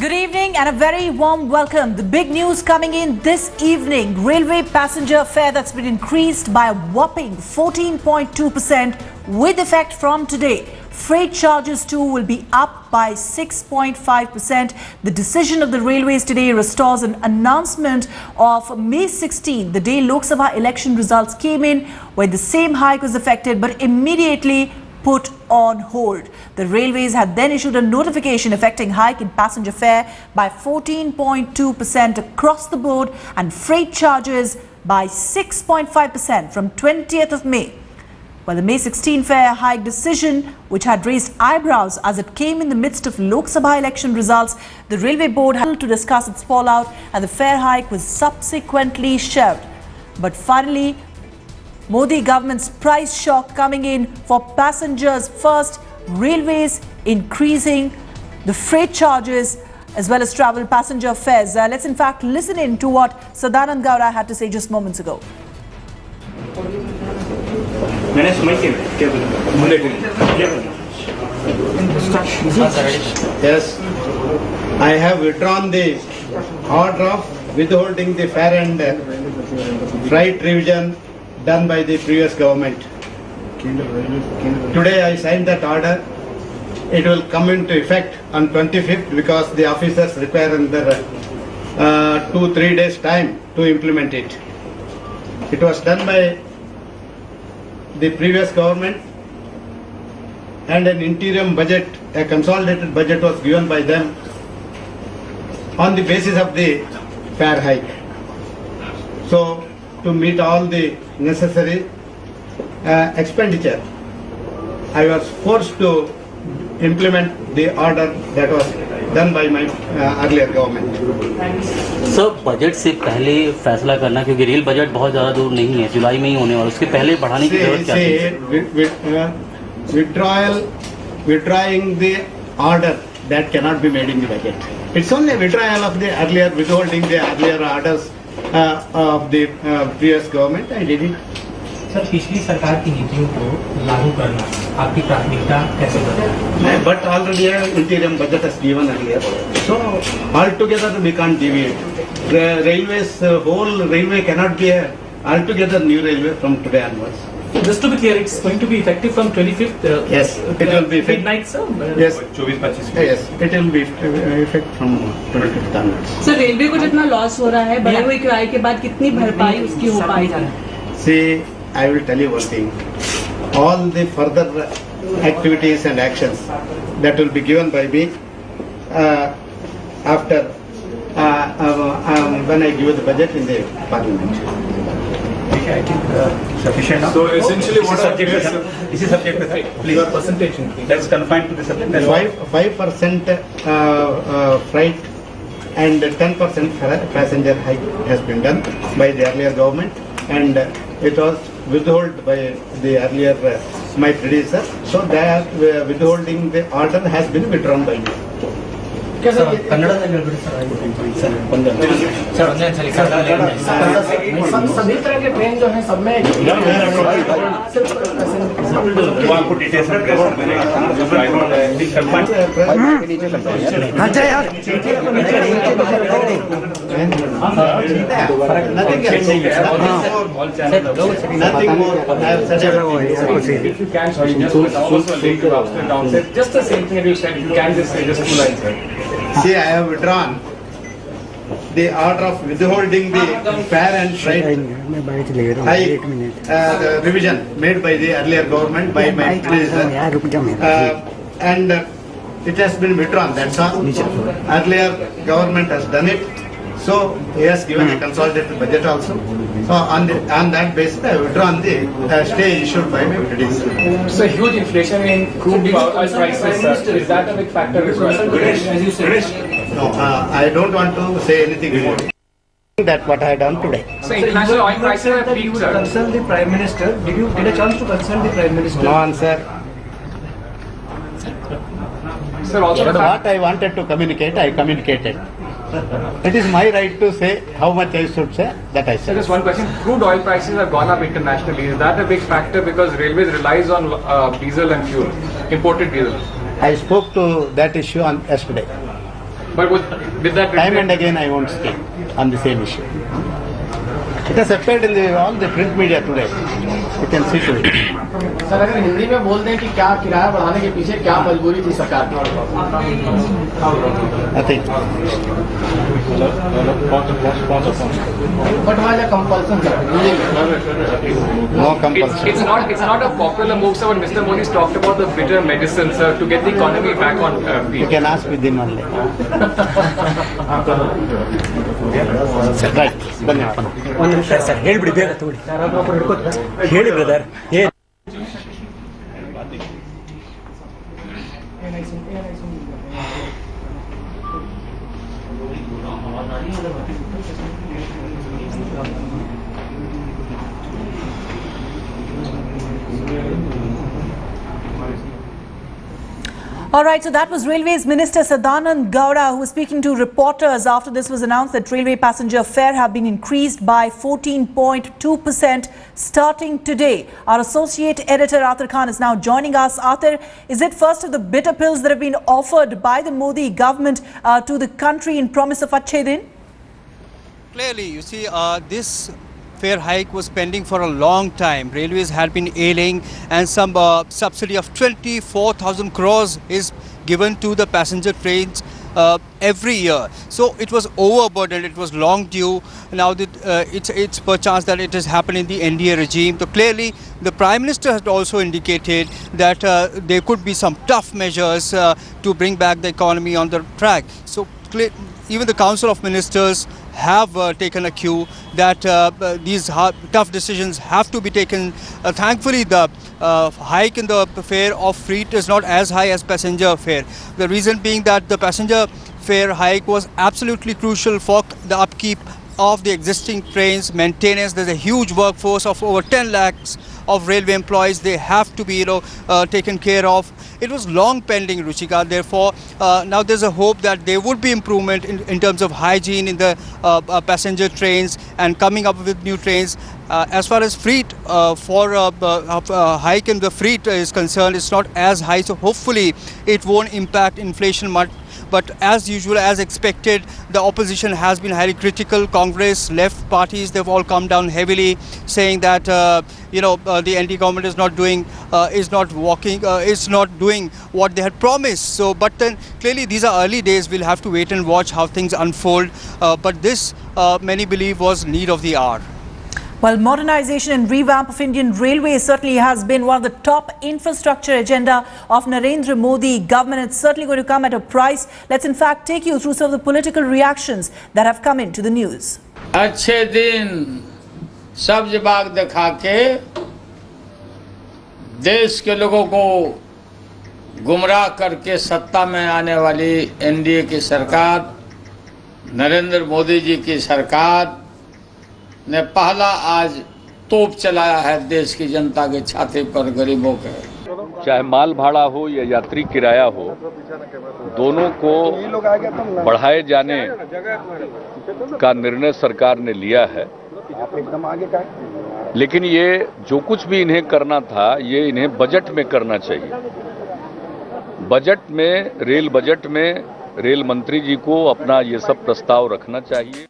Good evening and a very warm welcome. The big news coming in this evening. Railway passenger fare that's been increased by a whopping 14.2% with effect from today. Freight charges too will be up by 6.5%. The decision of the railways today restores an announcement of May 16, the day Lok Sabha election results came in, where the same hike was affected but immediately put on hold. The railways had then issued a notification affecting hike in passenger fare by 14.2% across the board and freight charges by 6.5% from 20th of May. Well, the May 16 fare hike decision, which had raised eyebrows as it came in the midst of Lok Sabha election results, the Railway Board had to discuss its fallout and the fare hike was subsequently shelved. But finally, Modi government's price shock coming in for passengers first, railways increasing the freight charges as well as travel passenger fares. Let's in fact listen in to what Sadananda Gowda had to say just moments ago. Yes, I have withdrawn the order of withholding the fare and freight revision done by the previous government. Today I signed that order. It will come into effect on 25th because the officers require another 2-3 days time to implement it. It was done by the previous government and an interim budget, a consolidated budget was given by them on the basis of the fare hike. So to meet all the necessary expenditure, I was forced to implement the order that was done by my earlier government. Sir budget से पहले फैसला करना क्योंकि rail budget बहुत ज़्यादा दूर नहीं है, जुलाई में ही होने वाला, उसके पहले बढ़ाने की जरूरत क्या है? Withdrawing the order that cannot be made in the budget. It's only withdrawal of the earlier, withholding the earlier orders of the previous government. I did it. Sir पिछली सरकार की नीतियों को लागू करना आपकी प्राथमिकता कैसे बदला? But already an interim budget has given earlier. So altogether we can't deviate. The railways, whole railway cannot be a altogether new railway from today onwards. So just to be clear, it's going to be effective from 25th. Yes, it will be effective. Midnight, sir. Yes, 24-25. Yes, it will be effective from 25th onwards. Sir railway को जितना loss हो रहा है बढ़े हुए किराए के बाद कितनी भरपाई उसकी हो पाएगी? See, I will tell you one thing. All the further activities and actions that will be given by me after when I give the budget in the parliament. Okay, I think sufficient now. So essentially what are This is subject to please percentage increase? that's confined to the subject. 5% freight and 10% passenger hike has been done by the earlier government, and it was withheld by the earlier my predecessor. So that withholding the order has been withdrawn by me. Kannada में गड़बड़ी सभी तरह के train जो है सब में आपको details Nothing more. If you can, sorry, just the same thing that you said, if you can just say just 2 lines, sir. See, I have withdrawn the order of withholding the fare and freight hike, the revision made by the earlier government by my predecessor, and it has been withdrawn. That's all. Earlier government has done it, so he has given a consolidated budget also. So on that basis, I have withdrawn the stay issued by my predecessor. So huge inflation in crude oil prices, is that a big factor as well? As you said. No, I don't want to say anything more. That what I have done today. So international oil prices have peaked, sir. Consult the Prime Minister. Did you get a chance to consult the Prime Minister? No answer. Sir, also the fact What I wanted to communicate, I communicated. It is my right to say how much I should say, that I So say. just one question, crude oil prices have gone up internationally. Is that a big factor because railways relies on diesel and fuel, imported diesel? I spoke to that issue on yesterday. But with that Time and again I won't stay on the same issue. It has appeared in all the print media today. You can see to it. Sir अगर हिंदी में बोल दें कि क्या किराया बढ़ाने के पीछे क्या मजबूरी थी सरकार की? Nothing. But why the compulsion, sir? No compulsion. It's not a popular move, sir. When Mr. Modi's talked about the bitter medicine, sir, to get the economy back on You feet. can ask within only. Right. ಧನ್ಯವಾದ. ಒಂದು ನಿಮಿಷ sir ಹೇಳ್ಬಿಡಿ ಬೇಗ ತಗೊಳ್ಳಿ ಹೇಳಿ brother All right, so that was Railways Minister Sadananda Gowda, who was speaking to reporters after this was announced that railway passenger fare have been increased by 14.2% starting today. Our associate editor Arthur Khan is now joining us. Arthur, is it first of the bitter pills that have been offered by the Modi government to the country in promise of Achhe Din? Clearly, you see, this fare hike was pending for a long time. Railways had been ailing, and some subsidy of 24,000 crores is given to the passenger trains every year. So it was overburdened, it was long due. Now that it's perchance that it has happened in the NDA regime. So clearly the Prime Minister has also indicated that there could be some tough measures to bring back the economy on the track. So even the Council of Ministers have taken a cue that these tough decisions have to be taken. Thankfully, the hike in the fare of freight is not as high as passenger fare. The reason being that the passenger fare hike was absolutely crucial for the upkeep of the existing trains, maintenance. There's a huge workforce of over 10 lakhs of railway employees. They have to be, taken care of. It was long pending, Ruchika. Therefore, now there's a hope that there would be improvement in terms of hygiene in the passenger trains and coming up with new trains. As far as freight, for hike in the freight is concerned, it's not as high. So hopefully it won't impact inflation much. But as usual, as expected, the opposition has been highly critical. Congress, left parties, they've all come down heavily, saying that the NDA government is not doing, is not doing what they had promised. So, but then clearly these are early days. We'll have to wait and watch how things unfold. But this, many believe, was need of the hour. Well, modernization and revamp of Indian Railways certainly has been one of the top infrastructure agenda of Narendra Modi government. It's certainly going to come at a price. Let's in fact take you through some of the political reactions that have come into the news. अच्छे दिन सब्ज बाग दिखा के देश के लोगों को गुमराह करके सत्ता में आने वाली एनडीए की सरकार, नरेंद्र मोदी जी की सरकार ने पहला आज तोप चलाया है देश की जनता के छाती पर, गरीबों के। चाहे माल भाड़ा हो या यात्री किराया हो, दोनों को बढ़ाए जाने का निर्णय सरकार ने लिया है। लेकिन ये जो कुछ भी इन्हें करना था, ये इन्हें बजट में करना चाहिए। बजट में, रेल बजट में रेल मंत्री जी को अपना ये सब प्रस्ताव रखना चाहिए।